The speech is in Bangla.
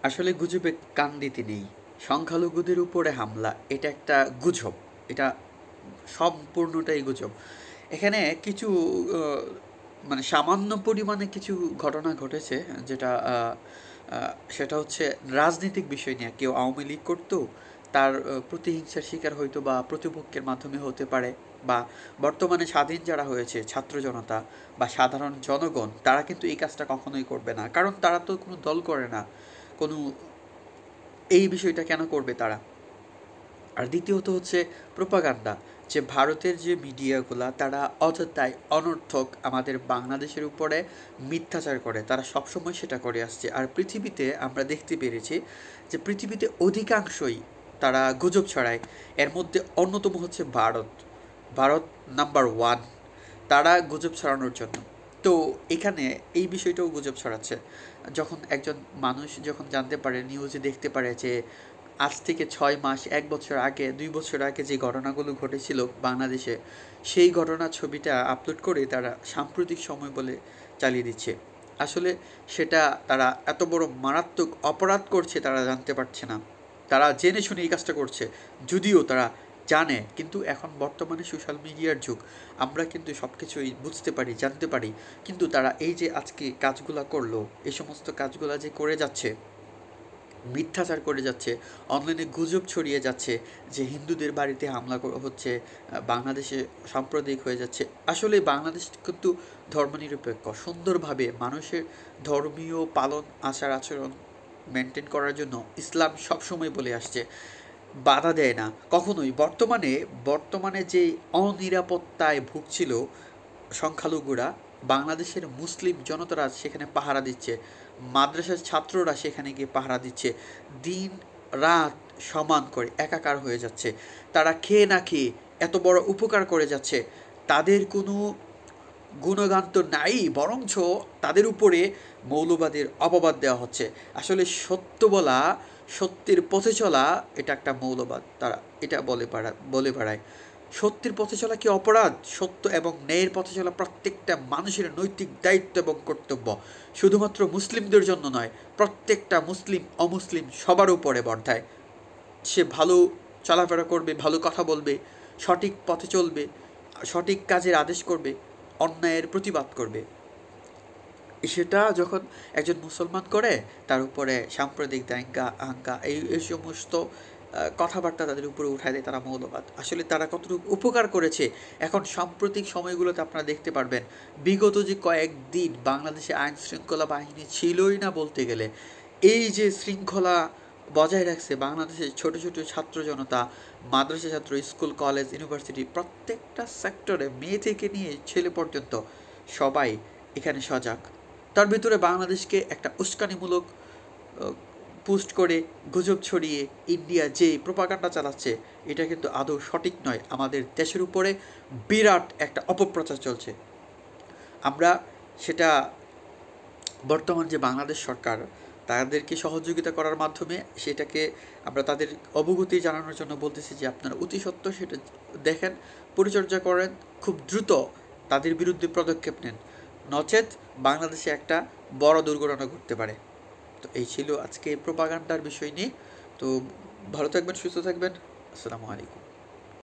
আসলে গুজবে কান দিতে নেই। সংখ্যালঘুদের উপরে হামলা এটা একটা গুজব। এটা সম্পূর্ণটাই গুজব। এখানে কিছু আ মানে সামান্য পরিমাণে কিছু ঘটনা ঘটেছে যেটা সেটা হচ্ছে রাজনৈতিক বিষয় নিয়ে। কেউ আওয়ামী লীগ করতো, তার প্রতিহিংসার শিকার হয়তো বা প্রতিপক্ষের মাধ্যমে হতে পারে, বা বর্তমানে স্বাধীন যারা হয়েছে ছাত্র জনতা বা সাধারণ জনগণ তারা কিন্তু এই কাজটা কখনোই করবে না। কারণ তারা তো কোনো দল করে না। কোনো এই বিষয়টা কেন করবে তারা? আর দ্বিতীয়ত হচ্ছে প্রোপাগান্ডা, যে ভারতের যে মিডিয়াগুলা তারা অযথাই অনর্থক আমাদের বাংলাদেশের উপরে মিথ্যাচার করে, তারা সবসময় সেটা করে আসছে। আর পৃথিবীতে আমরা দেখতে পেরেছি যে পৃথিবীতে অধিকাংশই তারা গুজব ছড়ায়। এর মধ্যে অন্যতম হচ্ছে ভারত। ভারত নাম্বার ওয়ান তারা গুজব ছড়ানোর জন্য। তো এখানে এই বিষয়টাও গুজব ছড়াচ্ছে। যখন একজন মানুষ যখন জানতে পারে, নিউজে দেখতে পারে যে আজ থেকে 6 মাস, 1 বছর আগে, 2 বছর আগে যে ঘটনাগুলো ঘটেছিল বাংলাদেশে, সেই ঘটনার ছবিটা আপলোড করে তারা সাম্প্রতিক সময় বলে চালিয়ে দিচ্ছে। আসলে সেটা তারা এত বড় মারাত্মক অপরাধ করছে তারা জানতে পারছে না। তারা জেনে শুনে এই কাজটা করছে, যদিও তারা জানে। কিন্তু এখন বর্তমানে সোশ্যাল মিডিয়ার যুগ, আমরা কিন্তু সব কিছুই বুঝতে পারি, জানতে পারি। কিন্তু তারা এই যে আজকে কাজগুলা করলো, এই সমস্ত কাজগুলা যে করে যাচ্ছে, মিথ্যাচার করে যাচ্ছে, অনলাইনে গুজব ছড়িয়ে যাচ্ছে যে হিন্দুদের বাড়িতে হামলা হচ্ছে, বাংলাদেশে সাম্প্রদায়িক হয়ে যাচ্ছে। আসলে বাংলাদেশ কিন্তু ধর্মনিরপেক্ষ, সুন্দরভাবে মানুষের ধর্মীয় পালন আচার আচরণ মেনটেন করার জন্য ইসলাম সবসময় বলে আসছে, বাধা দেয় না কখনোই। বর্তমানে বর্তমানে যে অনিরাপত্তায় ভুগছিল সংখ্যালঘুরা, বাংলাদেশের মুসলিম জনতারা সেখানে পাহারা দিচ্ছে, মাদ্রাসার ছাত্ররা সেখানে গিয়ে পাহারা দিচ্ছে, দিন রাত সমান করে একাকার হয়ে যাচ্ছে। তারা খেয়ে না খেয়ে এত বড় উপকার করে যাচ্ছে, তাদের কোনো গুণগান তো নাই, বরঞ্চ তাদের উপরে মৌলবাদের অপবাদ দেওয়া হচ্ছে। আসলে সত্য বলা, সত্যের পথে চলা, এটা একটা মৌলবাদ। তারা এটা বলে বেড়ায়। সত্যের পথে চলা কি অপরাধ? সত্য এবং ন্যায়ের পথে চলা প্রত্যেকটা মানুষের নৈতিক দায়িত্ব এবং কর্তব্য। শুধুমাত্র মুসলিমদের জন্য নয়, প্রত্যেকটা মুসলিম অমুসলিম সবার উপরে বর্তায়। সে ভালো চলাফেরা করবে, ভালো কথা বলবে, সঠিক পথে চলবে, সঠিক কাজের আদেশ করবে, অন্যায়ের প্রতিবাদ করবে। সেটা যখন একজন মুসলমান করে, তার উপরে সাম্প্রদায়িক দাঙ্গা হাঙ্গা এই সমস্ত কথাবার্তা তাদের উপরে উঠায় দেয়, তারা মৌলবাদ। আসলে তারা কতটুকু উপকার করেছে এখন সাম্প্রতিক সময়গুলোতে আপনারা দেখতে পারবেন। বিগত যে কয়েকদিন বাংলাদেশে আইন শৃঙ্খলা বাহিনী ছিলই না বলতে গেলে, এই যে শৃঙ্খলা বজায় রাখছে বাংলাদেশের ছোট ছোট ছাত্র জনতা, মাদ্রাসা ছাত্র, স্কুল কলেজ ইউনিভার্সিটি, প্রত্যেকটা সেক্টরে মেয়ে থেকে নিয়ে ছেলে পর্যন্ত সবাই এখানে সজাগ। তার ভিতরে বাংলাদেশকে একটা উস্কানিমূলক পোস্ট করে গুজব ছড়িয়ে ইন্ডিয়া যে প্রোপাগান্ডা চালাচ্ছে, এটা কিন্তু আদৌ সঠিক নয়। আমাদের দেশের উপরে বিরাট একটা অপপ্রচার চলছে। আমরা সেটা বর্তমান যে বাংলাদেশ সরকার, তাদেরকে সহযোগিতা করার মাধ্যমে সেটাকে আমরা তাদের অবগতি জানানোর জন্য বলতেছি যে আপনারা অতি সত্বর সেটা দেখেন, পরিচর্যা করেন, খুব দ্রুত তাদের বিরুদ্ধে পদক্ষেপ নেন, নচেত বাংলাদেশে একটা বড় দুর্ঘটনা ঘটতে পারে। তো এই ছিল আজকে প্রোপাগান্ডার বিষয় নিয়ে। তো ভালো থাকবেন, সুস্থ থাকবেন। আসসালামু আলাইকুম।